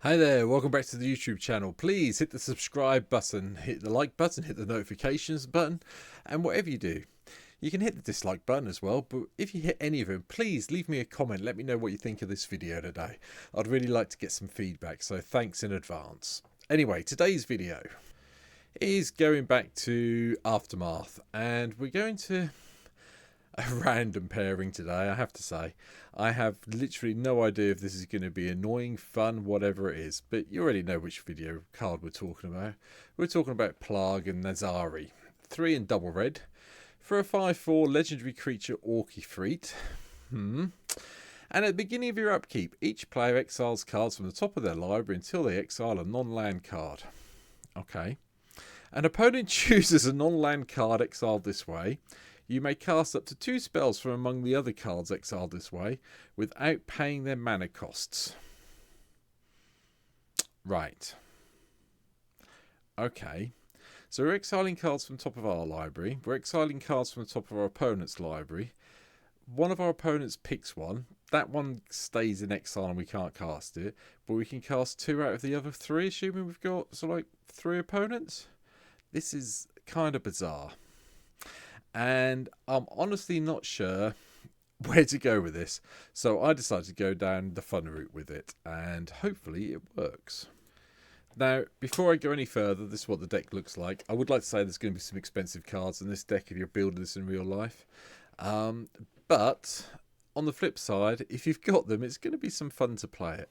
Hi there, welcome back to the YouTube channel. Please hit the subscribe button, hit the like button, hit the notifications button, and whatever you do. You can hit the dislike button as well, but if you hit any of them, please leave me a comment. Let me know what you think of this video today. I'd really like to get some feedback, so thanks in advance. Anyway, today's video is going back to Aftermath, and we're going to a random pairing today, I have to say. I have literally no idea if this is going to be annoying, fun, whatever it is, but you already know which video card we're talking about. We're talking about Plargg and Nassari. 3 in double red. For a 5/4 legendary creature Orchifreet. And at the beginning of your upkeep, each player exiles cards from the top of their library until they exile a non-land card. Okay. An opponent chooses a non-land card exiled this way. You may cast up to 2 spells from among the other cards exiled this way without paying their mana costs. Right. Okay. So we're exiling cards from the top of our library. We're exiling cards from the top of our opponent's library. One of our opponents picks one. That one stays in exile and we can't cast it. But we can cast 2 out of the other 3, assuming we've got like 3 opponents. This is kind of bizarre. And I'm honestly not sure where to go with this. So I decided to go down the fun route with it. And hopefully it works. Now, before I go any further, this is what the deck looks like. I would like to say there's going to be some expensive cards in this deck if you're building this in real life. But on the flip side, if you've got them, it's going to be some fun to play it.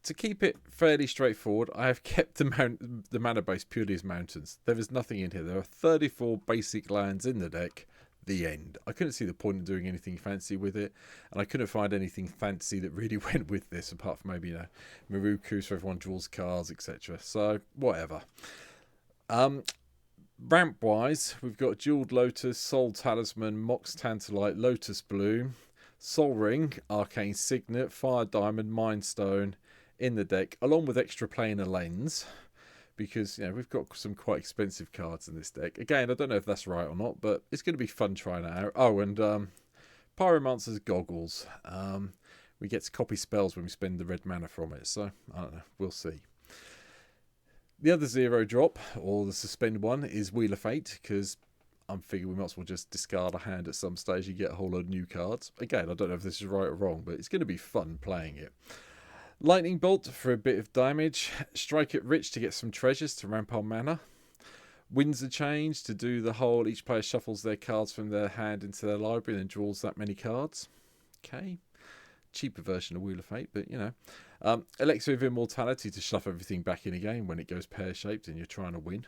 To keep it fairly straightforward, I have kept the mana base purely as mountains. There is nothing in here. There are 34 basic lands in the deck. The end. I couldn't see the point in doing anything fancy with it, and I couldn't find anything fancy that really went with this, apart from maybe, Maruku, so everyone draws cards, etc. So, whatever. Ramp-wise, we've got Jeweled Lotus, Soul Talisman, Mox Tantalite, Lotus Bloom, Sol Ring, Arcane Signet, Fire Diamond, Mind Stone in the deck, along with extra planar lens, because we've got some quite expensive cards in this deck. Again, I don't know if that's right or not, but it's going to be fun trying it out. Oh, and Pyromancer's Goggles. We get to copy spells when we spend the red mana from it, so I don't know, we'll see. The other 0 drop, or the suspend one, is Wheel of Fate, because I'm figuring we might as well just discard a hand at some stage and get a whole load of new cards. Again, I don't know if this is right or wrong, but it's going to be fun playing it. Lightning Bolt for a bit of damage. Strike it rich to get some treasures to ramp our mana. Winds of Change to do the whole each player shuffles their cards from their hand into their library and then draws that many cards. Okay. Cheaper version of Wheel of Fate, but Elixir of Immortality to shove everything back in again when it goes pear-shaped and you're trying to win.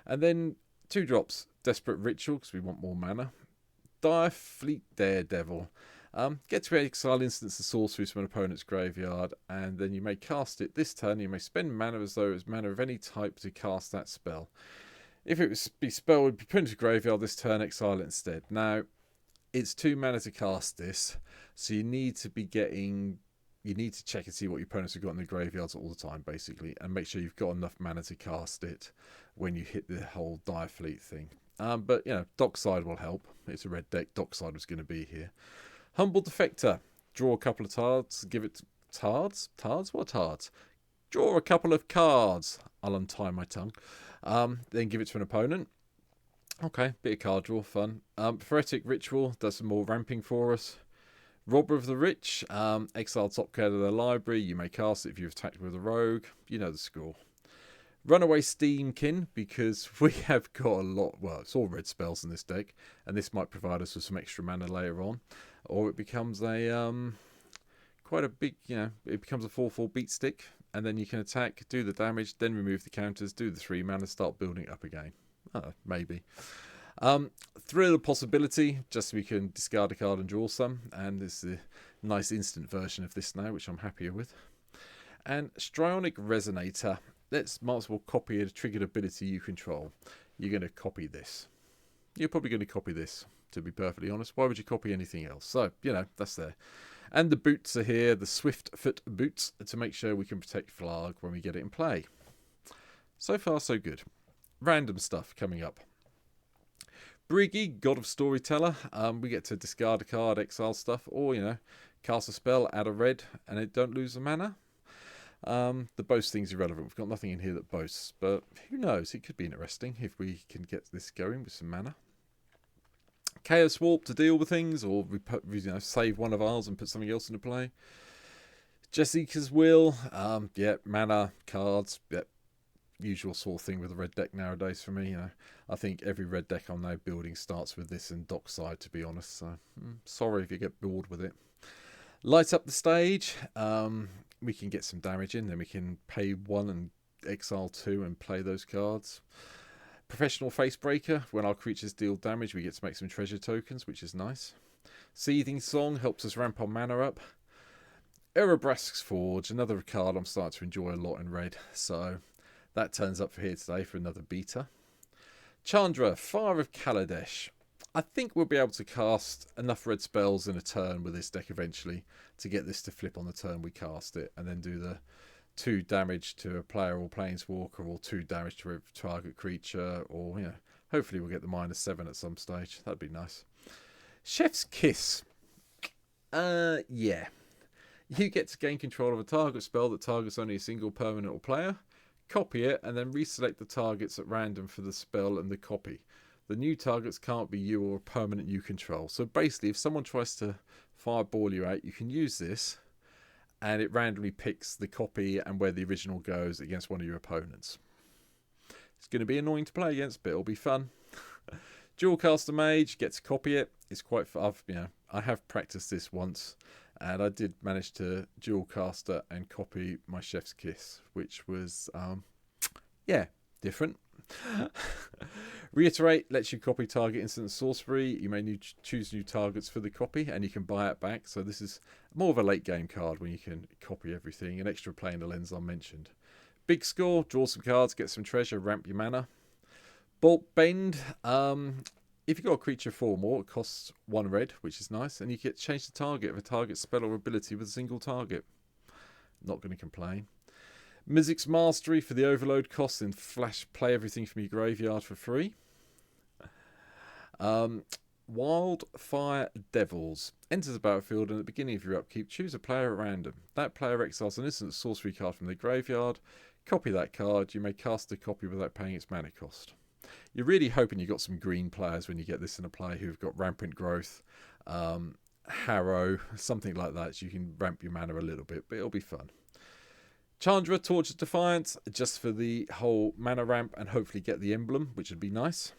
And then 2 drops. Desperate Ritual because we want more mana. Dire Fleet Daredevil. Get to exile instants and sorceries from an opponent's graveyard, and then you may cast it this turn. You may spend mana as though it was mana of any type to cast that spell. If it was be spell would be put into graveyard this turn, exile it instead. Now, it's 2 mana to cast this, so you need to check and see what your opponents have got in the graveyards all the time, basically, and make sure you've got enough mana to cast it when you hit the whole Dire Fleet thing. But Dockside will help. It's a red deck. Dockside was going to be here. Humble Defector. Draw a couple of cards. Give it tards. Tards? What tards? Draw a couple of cards. I'll untie my tongue. Then give it to an opponent. Okay, bit of card draw, fun. Phoretic Ritual does some more ramping for us. Robber of the Rich. Exile top card of their library. You may cast it if you've attacked with a rogue. You know the score. Runaway Steamkin, because we have got a lot, well, it's all red spells in this deck, and this might provide us with some extra mana later on. Or it becomes a, quite a big, it becomes a 4/4 beat stick, and then you can attack, do the damage, then remove the counters, do the 3 mana, start building it up again. Maybe. Thrill of Possibility, just so we can discard a card and draw some, and there's the nice instant version of this now, which I'm happier with. And Strionic Resonator. Might as well copy a triggered ability you control. You're going to copy this. You're probably going to copy this, to be perfectly honest. Why would you copy anything else? So, that's there. And the boots are here, the Swift Foot boots, to make sure we can protect Plargg when we get it in play. So far, so good. Random stuff coming up. Briggy, God of Storyteller. We get to discard a card, exile stuff, or, cast a spell, add a red, and it don't lose the mana. The boast thing's irrelevant. We've got nothing in here that boasts, but who knows? It could be interesting if we can get this going with some mana. Chaos Warp to deal with things, or we put, save one of ours and put something else into play. Jessica's Will, yeah, mana, cards, yeah, usual sort of thing with a red deck nowadays for me. I think every red deck I'm now building starts with this and Dockside, to be honest. So sorry if you get bored with it. Light up the stage. We can get some damage in, then we can pay 1 and exile 2 and play those cards. Professional Facebreaker. When our creatures deal damage, we get to make some treasure tokens, which is nice. Seething Song helps us ramp our mana up. Erebrask's Forge, another card I'm starting to enjoy a lot in red. So that turns up for here today for another beta. Chandra, Fire of Kaladesh. I think we'll be able to cast enough red spells in a turn with this deck eventually to get this to flip on the turn we cast it, and then do the 2 damage to a player or planeswalker, or 2 damage to a target creature, or hopefully we'll get the -7 at some stage. That'd be nice. Chef's Kiss. Yeah. You get to gain control of a target spell that targets only a single permanent or player, copy it, and then reselect the targets at random for the spell and the copy. The new targets can't be you or a permanent you control. So basically, if someone tries to fireball you out, you can use this, and it randomly picks the copy and where the original goes against one of your opponents. It's going to be annoying to play against, but it'll be fun. Dualcaster Mage, get to copy it. It's quite fun. I have practiced this once, and I did manage to dualcaster and copy my Chef's Kiss, which was, different. Reiterate lets you copy target instant sorcery. You may choose new targets for the copy, and you can buy it back. So this is more of a late game card when you can copy everything. An extra play in the lens I mentioned. Big score, draw some cards, get some treasure, ramp your mana. Bolt Bend. If you've got a creature 4 or more, it costs 1 red, which is nice, and you get to change the target of a target spell or ability with a single target. Not going to complain. Mizzix's Mastery for the overload costs, and flash play everything from your graveyard for free. Wildfire Devils. Enters the battlefield, and at the beginning of your upkeep, choose a player at random. That player exiles an instant sorcery card from their graveyard. Copy that card. You may cast a copy without paying its mana cost. You're really hoping you've got some green players when you get this in a play who've got Rampant Growth, Harrow, something like that, so you can ramp your mana a little bit, but it'll be fun. Chandra, Torch of Defiance, just for the whole mana ramp and hopefully get the emblem, which would be nice.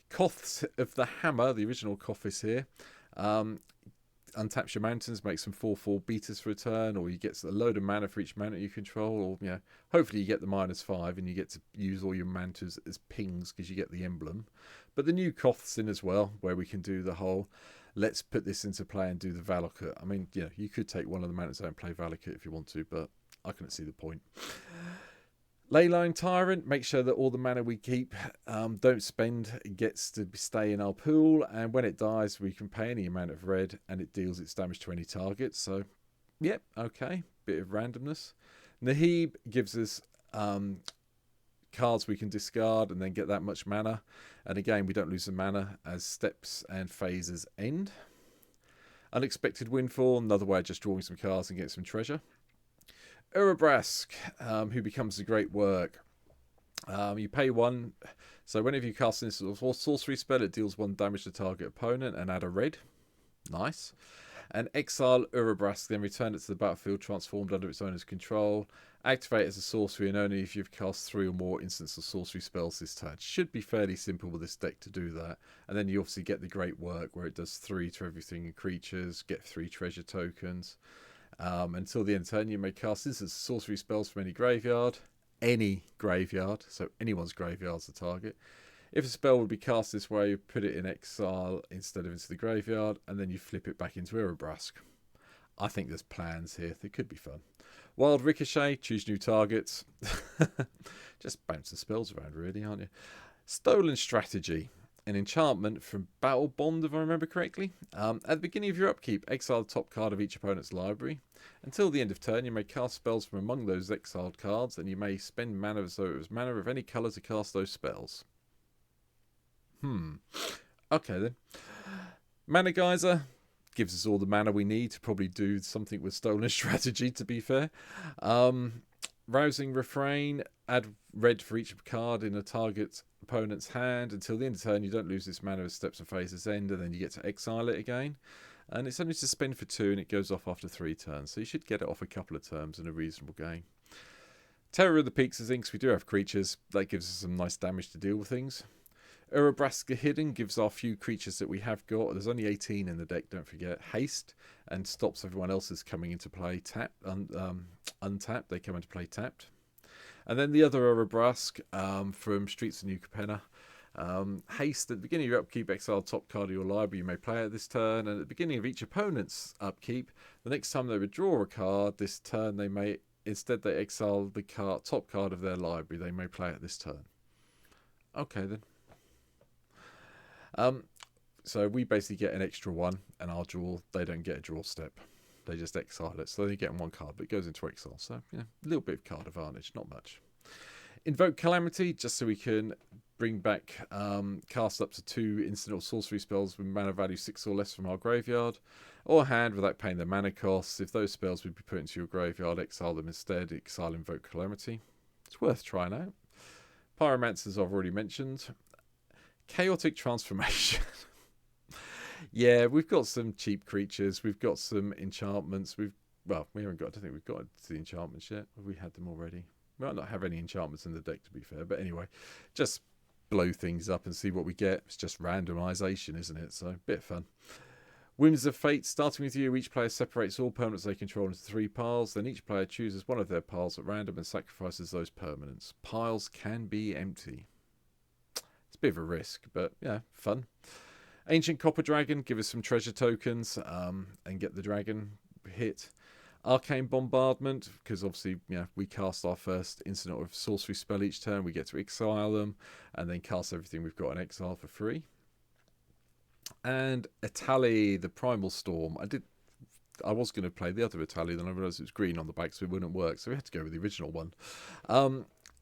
Koths of the Hammer, the original Koth is here. Untaps your mountains, make some 4/4 beaters for a turn, or you get a load of mana for each mountain you control, or hopefully you get the -5 and you get to use all your mountains as pings because you get the emblem. But the new Koth's in as well, where we can do the whole let's put this into play and do the Valakut. I mean, you could take one of the mountains out and play Valakut if you want to, but I couldn't see the point. Leyline Tyrant, make sure that all the mana we keep, don't spend, gets to stay in our pool, and when it dies we can pay any amount of red and it deals its damage to any target. So yep, okay, bit of randomness. Nahib gives us cards we can discard and then get that much mana, and again we don't lose the mana as steps and phases end. Unexpected Windfall, another way of just drawing some cards and getting some treasure. Erebrask, who becomes a great work. You pay 1, so whenever you cast this sorcery spell, it deals 1 damage to target opponent and add a red. Nice. And exile Erebrask, then return it to the battlefield transformed under its owner's control. Activate as a sorcery, and only if you've cast 3 or more instants of sorcery spells this turn. Should be fairly simple with this deck to do that. And then you obviously get the great work where it does 3 to everything in creatures, get 3 treasure tokens. Until the end of the turn, you may cast this as sorcery spells from any graveyard, so anyone's graveyard's the target. If a spell would be cast this way, you put it in exile instead of into the graveyard, and then you flip it back into Erebrask. I think there's plans here. They could be fun. Wild Ricochet, choose new targets. Just bounce the spells around, really, aren't you? Stolen Strategy. An enchantment from Battle Bond, if I remember correctly. At the beginning of your upkeep, exile the top card of each opponent's library. Until the end of turn, you may cast spells from among those exiled cards, and you may spend mana as though it was mana of any colour to cast those spells. Okay then. Mana Geyser. gives us all the mana we need to probably do something with Stolen Strategy, to be fair. Rousing Refrain, add red for each card in a target opponent's hand. Until the end of turn, you don't lose this mana as steps and phases end, and then you get to exile it again. And it's only to spend for 2, and it goes off after 3 turns. So you should get it off a couple of turns in a reasonable game. Terror of the Peaks is inks. We do have creatures. That gives us some nice damage to deal with things. Urabraska Hidden gives our few creatures that we have got. There's only 18 in the deck, don't forget. Haste, and stops everyone else's coming into play untapped. They come into play tapped. And then the other Urabrask from Streets of New Capenna. Haste, at the beginning of your upkeep, exile top card of your library. You may play it this turn. And at the beginning of each opponent's upkeep, the next time they withdraw a card this turn, they may instead they exile the top card of their library. They may play it this turn. Okay then. So we basically get an extra 1, and our draw, they don't get a draw step. They just exile it. So they get 1 card, but it goes into exile. So, yeah, a little bit of card advantage, not much. Invoke Calamity, just so we can bring back, cast up to 2 instant or sorcery spells with mana value 6 or less from our graveyard, or hand without paying their mana costs. If those spells would be put into your graveyard, exile them instead. Exile Invoke Calamity. It's worth trying out. Pyromancers I've already mentioned. Chaotic Transformation. Yeah, we've got some cheap creatures. We've got some enchantments. We haven't got, I don't think we've got the enchantments yet. Have we had them already? We might not have any enchantments in the deck, to be fair. But anyway, just blow things up and see what we get. It's just randomization, isn't it? So, a bit of fun. Whims of Fate. Starting with you, each player separates all permanents they control into 3 piles. Then each player chooses one of their piles at random and sacrifices those permanents. Piles can be empty. Bit of a risk, but yeah, fun. Ancient Copper Dragon, give us some treasure tokens and get the dragon hit. Arcane Bombardment, because obviously, we cast our first instant or sorcery spell each turn. We get to exile them and then cast everything we've got in exile for free. And Etali, the Primal Storm. I was going to play the other Etali, then I realised it was green on the back, so it wouldn't work. So we had to go with the original one.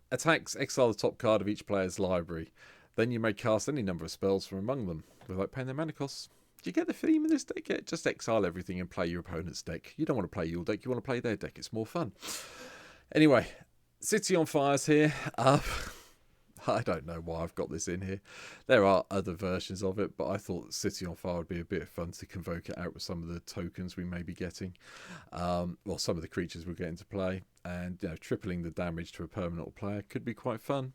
Attacks, exile the top card of each player's library. Then you may cast any number of spells from among them without paying their mana costs. Do you get the theme in this deck yet? Just exile everything and play your opponent's deck. You don't want to play your deck, you want to play their deck. It's more fun. Anyway, City on Fire's here. I don't know why I've got this in here. There are other versions of it, but I thought City on Fire would be a bit of fun to convoke it out with some of the tokens we may be getting. Well, some of the creatures we're getting to play. And, tripling the damage to a permanent player could be quite fun.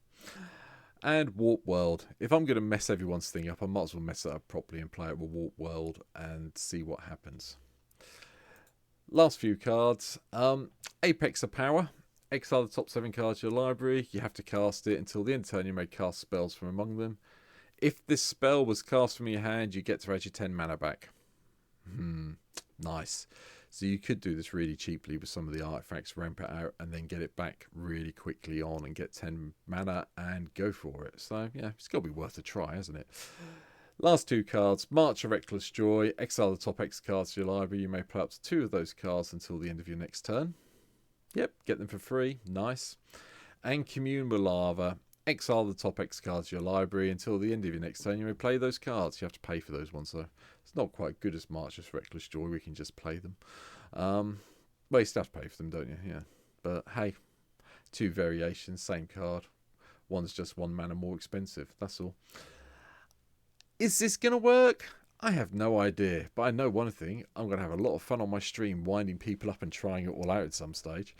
And Warp World. If I'm going to mess everyone's thing up, I might as well mess it up properly and play it with Warp World and see what happens. Last few cards. Apex of Power. Exile the top 7 cards of your library. You have to cast it. Until the end of the turn, you may cast spells from among them. If this spell was cast from your hand, you get to add your 10 mana back. Nice. So you could do this really cheaply with some of the artifacts, ramp it out, and then get it back really quickly on and get 10 mana and go for it. So, yeah, it's got to be worth a try, hasn't it? Last 2 cards. March of Reckless Joy. Exile the top X cards to your library. You may play up to 2 of those cards until the end of your next turn. Yep, get them for free. Nice. And Commune with Lava. Exile the top X cards to your library until the end of your next turn. You may play those cards. You have to pay for those ones, though. It's not quite good as March of Reckless Joy. We can just play them. Well, you still have to pay for them, don't you? Yeah. But hey, 2 variations, same card. One's just 1 mana more expensive. That's all. Is this going to work? I have no idea. But I know one thing. I'm going to have a lot of fun on my stream winding people up and trying it all out at some stage.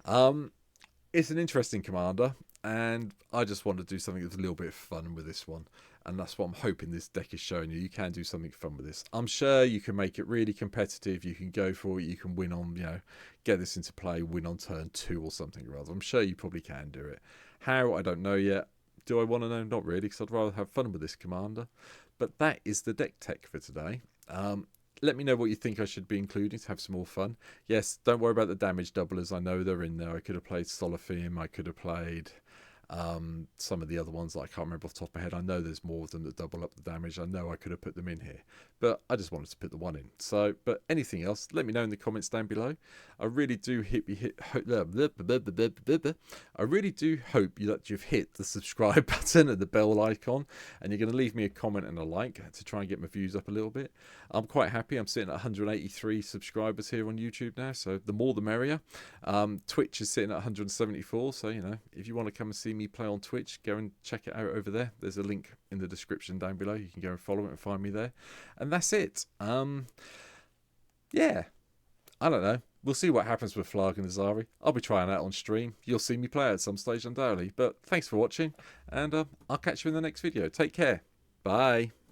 It's an interesting commander. And I just want to do something that's a little bit of fun with this one. And that's what I'm hoping this deck is showing you. You can do something fun with this. I'm sure you can make it really competitive. You can go for it. You can win on, get this into play, win on turn 2 or something rather. I'm sure you probably can do it. How? I don't know yet. Do I want to know? Not really, because I'd rather have fun with this commander. But that is the deck tech for today. Let me know what you think I should be including to have some more fun. Yes, don't worry about the damage doublers. I know they're in there. I could have played Solifim. I could have played Some of the other ones that I can't remember off the top of my head, I know there's more of them that double up the damage. I know I could have put them in here, but I just wanted to put the one in. So, but anything else, let me know in the comments down below. I really do I really do hope that you've hit the subscribe button and the bell icon, and you're going to leave me a comment and a like to try and get my views up a little bit. I'm quite happy. I'm sitting at 183 subscribers here on YouTube now, so the more the merrier. Twitch is sitting at 174, so you know, if you want to come and see me play on Twitch, go and check it out over there. There's a link in the description down below. You can go and follow it and find me there. And that's it. Yeah, I don't know. We'll see what happens with Plargg and Nassari. I'll be trying out on stream. You'll see me play at some stage undoubtedly. But thanks for watching, and I'll catch you in the next video. Take care. Bye.